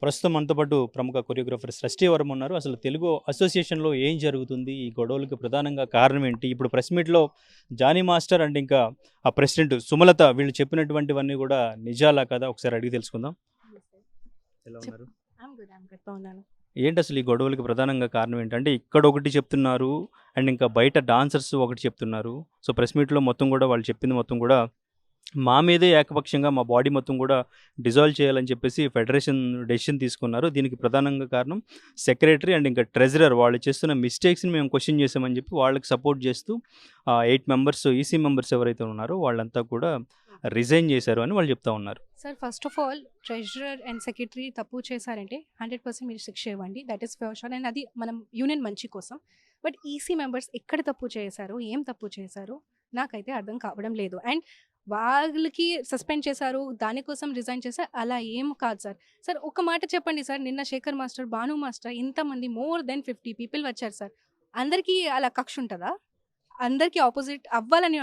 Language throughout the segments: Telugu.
ప్రస్తుతం మనతో పాటు ప్రముఖ కొరియోగ్రాఫర్ సృష్టి వర్మ ఉన్నారు. అసలు తెలుగు అసోసియేషన్‌లో ఏం జరుగుతుంది? ఈ గొడవలకి ప్రధానంగా కారణం ఏంటి? ఇప్పుడు ప్రెస్ మీట్‌లో జానీ మాస్టర్ అండ్ ఇంకా ఆ ప్రెసిడెంట్ సుమలత వీళ్ళు చెప్పినటువంటివన్నీ గూడా నిజాలా కాదా? ఒకసారి అడిగి తెలుసుకుందాం. ఎలా చెప్ ఉన్నారు? ఐయామ్ గుడ్ బాగున్నాను. ఏంటసలు ఈ గొడవలకి ప్రధానంగా కారణం ఏంటంటే ఇక్కడ ఒకటి చెప్తున్నారు. అండ్ ఇంకా బయట డాన్సర్స్ ఒకటి చెప్తున్నారు. సో, ప్రెస్ మీట్‌లో మొత్తం గూడా వాళ్ళు చెప్పింది మొత్తం గూడా మా మీదే ఏకపక్షంగా మా బాడీ మొత్తం కూడా డిజాల్వ్ చేయాలని చెప్పేసి ఫెడరేషన్ డెసిషన్ తీసుకున్నారు. దీనికి ప్రధానంగా కారణం సెక్రటరీ అండ్ ఇంకా ట్రెజరర్ వాళ్ళు చేస్తున్న మిస్టేక్స్‌ని మేము క్వెషన్ చేసామని చెప్పి వాళ్ళకి సపోర్ట్ చేస్తూ 8 మెంబర్స్ ఈసీ మెంబర్స్ ఎవరైతే ఉన్నారో వాళ్ళంతా కూడా రిజైన్ చేశారు అని వాళ్ళు చెప్తా ఉన్నారు. Sir first of all treasurer and secretary తప్పు చేశారంటే 100% మీరు శిక్ష ఇవ్వండి. That is for sure. And అది మనం యూనియన్ మంచి కోసం. బట్ ఈసీ మెంబర్స్ ఎక్కడ తప్పు చేశారు, ఏం తప్పు చేశారు నాకైతే అర్థం కావడం లేదు. అండ్ వాళ్ళకి సస్పెండ్ చేశారు, దానికోసం రిజైన్ చేశారు, అలా ఏం కాదు సార్. సార్ ఒక మాట చెప్పండి సార్, నిన్న శేఖర్ మాస్టర్, భాను మాస్టర్ ఇంతమంది మోర్ దెన్ 50 పీపుల్ వచ్చారు సార్. అందరికీ అలా కక్ష ఉంటుందా? అందరికీ ఆపోజిట్ అవ్వాలని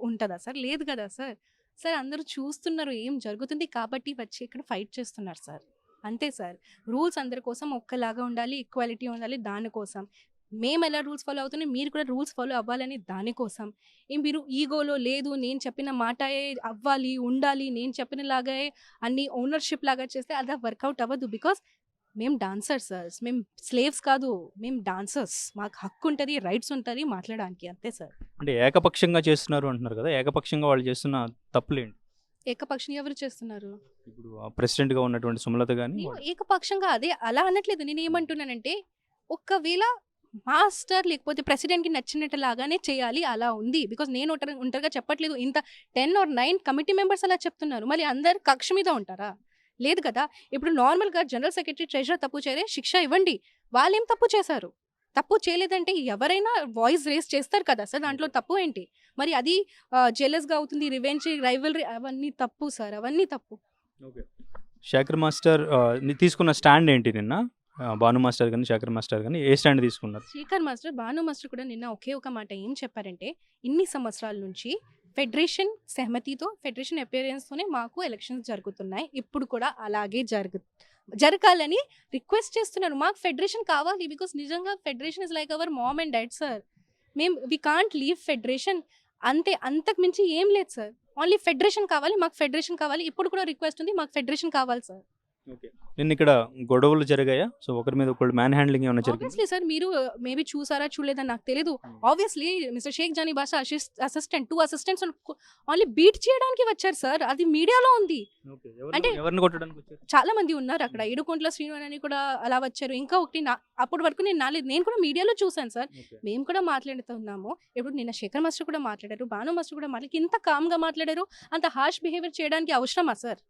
ఉంటుందా సార్? లేదు కదా సార్. సార్ అందరూ చూస్తున్నారు ఏం జరుగుతుంది కాబట్టి వచ్చి ఇక్కడ ఫైట్ చేస్తున్నారు సార్. అంతే సార్. రూల్స్ అందరి కోసం ఒక్కలాగా ఉండాలి, ఈక్వాలిటీ ఉండాలి దానికోసం. మేము ఎలా రూల్స్ ఫాలో అవుతున్నాం మీరు కూడా రూల్స్ ఫాలో అవ్వాలని దానికోసం. మీరు ఈగోలో లేదు నేను చెప్పిన మాటయే అవ్వాలి, ఉండాలి, నేను చెప్పినలాగే అన్ని ఓనర్‌షిప్ లాగా చేస్తే అది వర్కౌట్ అవ్వదు. బికాజ్ మేము డాన్సర్స్ సార్. మేము స్లేవ్స్ కాదు. మేము డాన్సర్స్. మాకు హక్కు ఉంటది, రైట్స్ ఉంటది మాట్లాడడానికి అంతే సార్. అంటే ఏకపక్షంగా చేస్తున్నారు అంటున్నారు కదా! ఏకపక్షంగా వాళ్ళు చేస్తున్న తప్పులేంటి? ఏకపక్షంగా ఎవరు చేస్తున్నారు? ఇప్పుడు ప్రెసిడెంట్‌గా ఉన్నటువంటి సుమలత గాని నేను వాళ్ళు ఏకపక్షంగా అదే అలా అనట్లేదు. నేనేమంటున్నానంటే, ఒకవేళ మాస్టర్ లేకపోతే ప్రెసిడెంట్‌కి నచ్చినట్టు లాగానే చేయాలి అలా ఉంది. బికాజ్ నేను ఒంటరిగా చెప్పట్లేదు. ఇంత 10 ఆర్ 9 కమిటీ మెంబర్స్ అలా చెప్తున్నారు. మళ్ళీ అందరు కక్ష మీద ఉంటారా? లేదు కదా! ఇప్పుడు నార్మల్‌గా జనరల్ సెక్రటరీ, ట్రెజరర్ తప్పు చేస్తే శిక్ష ఇవ్వండి. వాళ్ళేం తప్పు చేశారు? తప్పు చేయలేదంటే ఎవరైనా వాయిస్ రేజ్ చేస్తారు కదా సార్! దాంట్లో తప్పు ఏంటి? మరి అది జెలస్‌గా అవుతుంది, రివెంజ్, రైవల్రీ అవన్నీ తప్పు సార్. అవన్నీ తప్పు. ఓకే. శేఖర్ మాస్టర్ తీసుకున్న స్టాండ్ ఏంటి నిన్న? భాను మాస్టర్ గాని, శేఖర్ మాస్టర్ గాని ఏ స్టాండ్ తీసుకున్నారు? శేఖర్ మాస్టర్, భాను మాస్టర్ కూడా నిన్న ఒకే ఒక మాట ఏం చెప్పారంటే, ఇన్ని సంవత్సరాల నుంచి ఫెడరేషన్ సహమతితో, ఫెడరేషన్ అపియరెన్స్‌తోనే మాకు ఎలక్షన్స్ జరుగుతున్నాయి. ఇప్పుడు కూడా అలాగే జరగాలని రిక్వెస్ట్ చేస్తున్నారు. మాకు ఫెడరేషన్ కావాలి. బికాస్ నిజంగా federation is like our mom and dad sir. We can't leave federation. అంతే, అంతకు మించి ఏం లేదు సార్. ఓన్లీ ఫెడరేషన్ కావాలి. మాకు ఫెడరేషన్ కావాలి. ఇప్పుడు కూడా రిక్వెస్ట్ ఉంది. మాకు ఫెడరేషన్ కావాలి సార్. ఓకే. నిన్న ఇక్కడ గొడవలు జరిగాయా? సో, ఒకరి మీద ఒకళ్ళు మ్యాన్ హ్యాండ్లింగ్ ఏమైనా జరిగిందా? ఆబ్వియస్లీ సార్, మీరు మేబీ చూసారా చూడలేదా నాకు తెలీదు. ఆబ్వియస్లీ మిస్టర్ షేక్ జానీ బాషా అసిస్టెంట్ 2 అసిస్టెంట్స్ ఓన్లీ బీట్ చేయడానికి వచ్చారు సార్. అది మీడియాలో ఉంది. ఓకే. అంటే ఎవరిని కొట్టడానికి వచ్చారు? చాలా మంది ఉన్నారు అక్కడ. ఇడుకొంట్ల శ్రీను అని కూడా అలా వచ్చారు. ఇంకా ఒకటి అప్పటి వరకు నేను కూడా మీడియాలో చూసాను సార్. ఓకే. మేము కూడా మాట్లాడుతున్నాము. ఇప్పుడు నిన్న శేఖర్ మాస్టర్ కూడా మాట్లాడారు, భాను మాస్టర్ కూడా మాట్లాడారు. ఇంత కామ్గా మాట్లాడారు. అంత హార్ష్ బిహేవియర్ చేయడానికి అవసరమా సార్?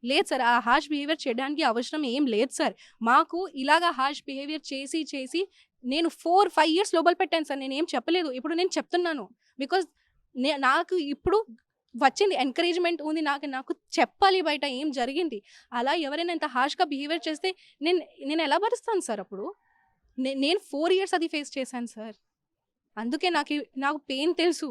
లేదు సార్. ఆ హార్ష్ బిహేవియర్ చేయడానికి అవసరం ఏం లేదు సార్. మాకు ఇలాగా హార్ష్ బిహేవియర్ చేసి నేను 4, 5 ఇయర్స్ లోపల పెట్టాను సార్. నేనేం చెప్పలేదు. ఇప్పుడు నేను చెప్తున్నాను. బికాజ్ నాకు ఇప్పుడు వచ్చింది ఎంకరేజ్మెంట్ ఉంది. నాకు చెప్పాలి బయట ఏం జరిగింది. అలా ఎవరైనా ఇంత హార్ష్‌గా బిహేవియర్ చేస్తే నేను ఎలా భరిస్తాను సార్ అప్పుడు? నేను 4 ఇయర్స్ అది ఫేస్ చేశాను సార్. అందుకే నాకు పెయిన్ తెలుసు.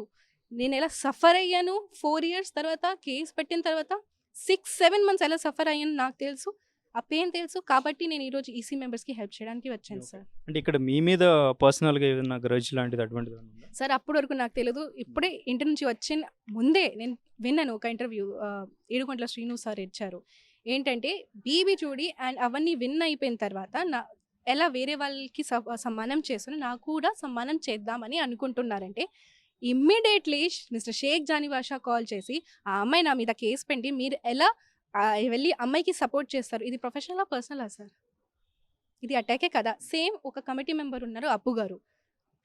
నేను ఎలా సఫర్ అయ్యాను. 4 ఇయర్స్ తర్వాత కేస్ పెట్టిన తర్వాత 6, 7 మంత్స్ ఎలా సఫర్ అయ్యాను నాకు తెలుసు. ఆ పెయిన్ తెలుసు. కాబట్టి నేను ఈరోజు ఈసీ మెంబర్స్‌కి హెల్ప్ చేయడానికి వచ్చాను సార్. అంటే ఇక్కడ మీ మీద పర్సనల్‌గా ఏదైనా గ్రడ్జ్ లాంటిది అటువంటిది ఏమైనా ఉందా? సార్ అప్పటి వరకు నాకు తెలీదు. ఇప్పుడే ఇంటి నుంచి వచ్చిన ముందే నేను విన్నాను ఒక ఇంటర్వ్యూ ఏడుకొండల శ్రీను సార్ ఇచ్చారు. ఏంటంటే బీబీ జోడి అండ్ అవన్నీ విన్ అయిపోయిన తర్వాత ఎలా వేరే వాళ్ళకి సమ్మానం చేస్తున్నా నాకు కూడా సమ్మానం చేద్దామని అనుకుంటున్నారంటే ఇమ్మీడియట్లీ మిస్టర్ షేక్ జానీ బాషా కాల్ చేసి ఆ అమ్మాయి నా మీద కేసు పెట్టి మీరు ఎలా వెళ్ళి అమ్మాయికి సపోర్ట్ చేస్తారు. ఇది ప్రొఫెషనలా పర్సనలా సార్? ఇది అటాకే కదా. సేమ్ ఒక కమిటీ మెంబర్ ఉన్నారు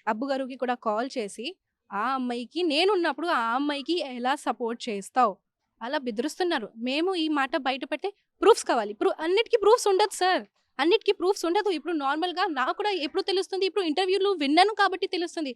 అబ్బు గారికి కూడా కాల్ చేసి ఆ అమ్మాయికి నేనున్నప్పుడు ఆ అమ్మాయికి ఎలా సపోర్ట్ చేస్తావు అలా బెదిరిస్తున్నారు. మేము ఈ మాట బయట పెడితే ప్రూఫ్స్ కావాలి. అన్నిటికీ ప్రూఫ్స్ ఉండదు సార్. అన్నిటికీ ప్రూఫ్స్ ఉండదు. ఇప్పుడు నార్మల్గా నాకు కూడా ఎప్పుడు తెలుస్తుంది, ఇప్పుడు ఇంటర్వ్యూలు విన్నాను కాబట్టి తెలుస్తుంది.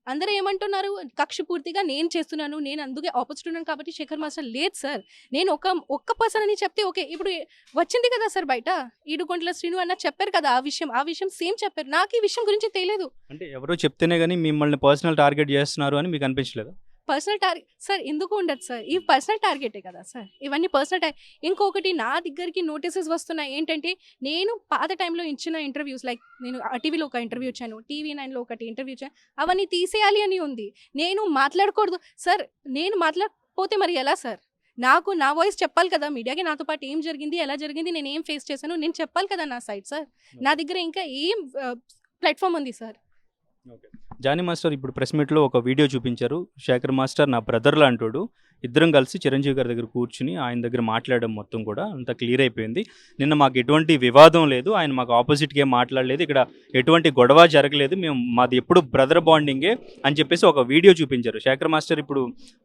అందరూ ఏమంటున్నారు, కక్ష పూర్తిగా నేను చేస్తున్నాను, నేను అందుకే ఆపోజిట్ ఉన్నాను కాబట్టి శేఖర్ మాస్టర్. లేదు సార్. నేను ఒక్క పర్సన్ అని చెప్తే ఓకే. ఇప్పుడు వచ్చింది కదా సార్ బయట ఈడుకొండల శ్రీను అన్న చెప్పారు కదా ఆ విషయం సేమ్ చెప్పారు. నాకు ఈ విషయం గురించి తెలియదు. అంటే ఎవరో చెప్తేనే గాని మిమ్మల్ని పర్సనల్ టార్గెట్ చేస్తున్నారు అని మీకు అనిపించలేదా? పర్సనల్ టార్గెట్ సార్ ఎందుకు ఉండదు సార్, ఈ పర్సనల్ టార్గెటే కదా సార్, ఇవన్నీ పర్సనల్ ఇంకొకటి నా దగ్గరికి నోటీసెస్ వస్తున్నాయి ఏంటంటే, నేను పాత టైంలో ఇచ్చిన ఇంటర్వ్యూస్ లైక్ నేను టీవీలో ఒక ఇంటర్వ్యూ ఇచ్చాను, TV9లో ఒకటి ఇంటర్వ్యూ ఇచ్చాను, అవన్నీ తీసేయాలి అని ఉంది. నేను మాట్లాడకూడదు సార్, నేను మాట్లాడకపోతే మరి ఎలా సార్? నాకు నా వాయిస్ చెప్పాలి కదా మీడియాకి, నాతో పాటు ఏం జరిగింది, ఎలా జరిగింది, నేను ఏం ఫేస్ చేశాను, నేను చెప్పాలి కదా నా సైడ్ సార్. నా దగ్గర ఇంకా ఏం ప్లాట్ఫామ్ ఉంది సార్. జానీ మాస్టర్ ఇప్పుడు ప్రెస్ మీట్లో ఒక వీడియో చూపించారు. శేఖర్ మాస్టర్ నా బ్రదర్ లాంటోడు, ఇద్దరం కలిసి చిరంజీవి గారి దగ్గర కూర్చుని ఆయన దగ్గర మాట్లాడడం మొత్తం కూడా అంతా క్లియర్ అయిపోయింది. నిన్న మాకు ఎటువంటి వివాదం లేదు, ఆయన మాకు ఆపోజిట్గా ఏం మాట్లాడలేదు, ఇక్కడ ఎటువంటి గొడవ జరగలేదు, మేము మాది ఎప్పుడు బ్రదర్ బాండింగే అని చెప్పేసి ఒక వీడియో చూపించారు. శేఖర్ మాస్టర్ ఇప్పుడు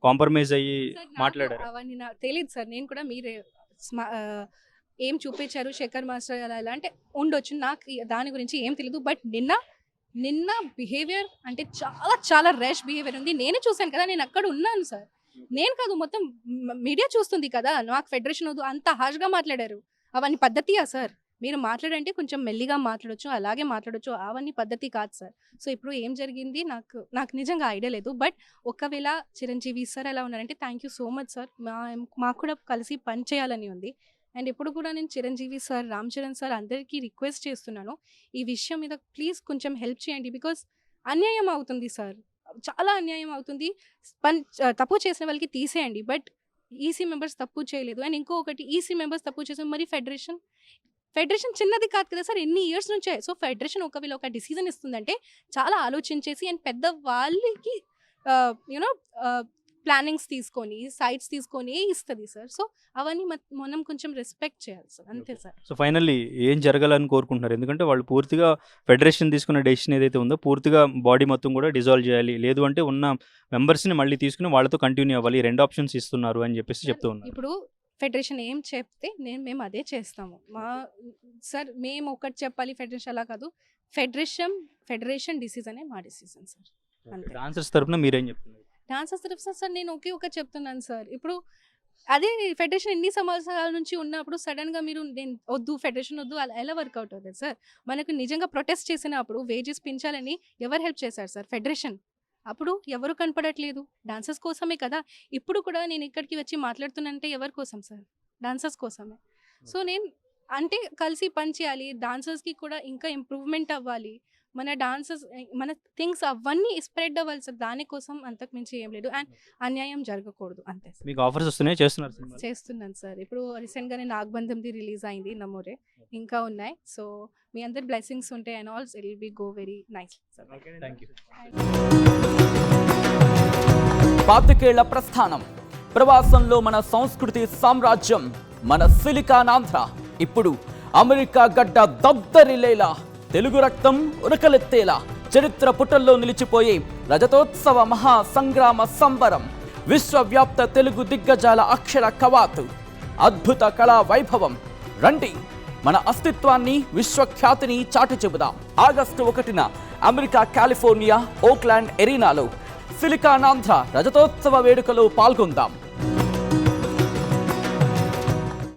కాంప్రమైజ్ అయ్యి మాట్లాడారు. అవన్నీ నాకు తెలియదు సార్, నేను కూడా మీరే ఏం చూపించారు శేఖర్ మాస్టర్ అలా ఎలా అంటే ఉండొచ్చు, నాకు దాని గురించి ఏం తెలియదు. బట్ నిన్న బిహేవియర్ అంటే చాలా చాలా ర్యాష్ బిహేవియర్ ఉంది. నేనే చూశాను కదా, నేను అక్కడ ఉన్నాను సార్, నేను కాదు మొత్తం మీడియా చూస్తుంది కదా. నాకు ఫెడరేషన్ వద్దు అంత హార్ష్గా మాట్లాడారు, అవన్నీ పద్ధతియా సార్? మీరు మాట్లాడంటే కొంచెం మెల్లిగా మాట్లాడొచ్చు, అలాగే మాట్లాడొచ్చు, అవన్నీ పద్ధతి కాదు సార్. సో ఇప్పుడు ఏం జరిగింది నాకు నిజంగా ఐడియా లేదు. బట్ ఒకవేళ చిరంజీవి సార్ ఎలా ఉన్నారంటే thank you so much sir, మాకు కూడా కలిసి పని చేయాలని ఉంది. అండ్ ఇప్పుడు కూడా నేను చిరంజీవి సార్, రామ్ చరణ్ సార్ అందరికీ రిక్వెస్ట్ చేస్తున్నాను, ఈ విషయం మీద ప్లీజ్ కొంచెం హెల్ప్ చేయండి. బికాస్ అన్యాయం అవుతుంది సార్, చాలా అన్యాయం అవుతుంది. తప్పు చేసిన వాళ్ళకి తీసేయండి, బట్ ఈసీ మెంబర్స్ తప్పు చేయలేదు. అండ్ ఇంకొకటి ఈసీ మెంబర్స్ తప్పు చేసాం, మరి ఫెడరేషన్ చిన్నది కాదు కదా సార్, ఎన్ని ఇయర్స్ నుంచే. సో ఫెడరేషన్ ఒకవేళ ఒక డిసిజన్ ఇస్తుందంటే చాలా ఆలోచించేసి అండ్ పెద్ద వాళ్ళకి యూనో ప్లానింగ్స్ తీసుకొని సైట్స్ తీసుకొని ఇస్తుంది సార్. సో అవన్నీ మనం కొంచెం రెస్పెక్ట్ చేయాలి సార్, అంతే సార్. సో ఫైనల్లీ ఏం జరగాలని కోరుకుంటున్నారు? ఎందుకంటే వాళ్ళు పూర్తిగా ఫెడరేషన్ తీసుకున్న డెసిషన్ ఏదైతే ఉందో పూర్తిగా బాడీ మొత్తం కూడా డిజాల్వ్ చేయాలి, లేదు అంటే ఉన్న మెంబర్స్ని మళ్ళీ తీసుకుని వాళ్ళతో కంటిన్యూ అవ్వాలి, 2 ఆప్షన్స్ ఇస్తున్నారు అని చెప్పేసి చెప్తూ ఉన్నారు. ఇప్పుడు ఫెడరేషన్ ఏం చెప్తే మేము అదే చేస్తాము సార్. మేము ఒకటి చెప్పాలి, ఫెడరేషన్ అలా కాదు, ఫెడరేషన్ డిసిజనే మా డిసిజన్ సార్, అంతే. డాన్సర్స్ తరపున మీరేం చెప్తున్నారు? డాన్సర్స్ తరఫున సార్ నేను ఒకటి చెప్తున్నాను సార్. ఇప్పుడు అదే ఫెడరేషన్ ఎన్ని సంవత్సరాల నుంచి ఉన్నప్పుడు సడన్గా మీరు నేను వద్దు ఫెడరేషన్ వద్దు అలా ఎలా వర్కౌట్ అవుతుంది సార్? మనకు నిజంగా ప్రొటెస్ట్ చేసినప్పుడు వేజెస్ పెంచాలని ఎవరు హెల్ప్ చేశారు సార్? ఫెడరేషన్. అప్పుడు ఎవరు కనపడట్లేదు, డాన్సర్స్ కోసమే కదా. ఇప్పుడు కూడా నేను ఇక్కడికి వచ్చి మాట్లాడుతున్నానంటే ఎవరి కోసం సార్? డాన్సర్స్ కోసమే. సో నేను అంటే కలిసి పని చేయాలి, డాన్సర్స్కి కూడా ఇంకా ఇంప్రూవ్మెంట్ అవ్వాలి, మన డాన్సెస్ మన థింగ్స్ అవన్నీ స్ప్రెడ్ అవ్వాలి సార్. దానికోసం అంతకు మించి ఏం లేదు, అండ్ అన్యాయం జరగకూడదు, అంతే సార్. మీకు ఆఫర్స్ వస్తున్నాయి, చేస్తున్నాను సార్. ఇప్పుడు రీసెంట్గానే నాగబంధంది రిలీజ్ అయింది, నమోరే ఇంకా ఉన్నాయి. సో మీ అందరి బ్లెస్సింగ్స్ ఉంటాయి and also it will be go very nice sir. Thank you. 25 ఏళ్ల ప్రస్థానం, ప్రవాసంలో మన సంస్కృతి సామ్రాజ్యం, మన సిలికానాంధ్ర ఇప్పుడు అమెరికా గడ్డ దద్దరిల్లేలా, తెలుగు రక్తం ఉరకలెత్తేలా, చరిత్ర పుటల్లో నిలిచిపోయే రజతోత్సవ మహా సంగ్రామ సంబరం, విశ్వవ్యాప్త తెలుగు దిగ్గజాల అక్షర కవాతు, అద్భుత కళా వైభవం. రండి, మన అస్తిత్వాన్ని విశ్వఖ్యాతిని చాటి చెబుదాం. ఆగస్టు 1న అమెరికా కాలిఫోర్నియా ఓక్లాండ్ ఎరీనాలో సిలికానాంధ్ర రజతోత్సవ వేడుకలో పాల్గొందాం.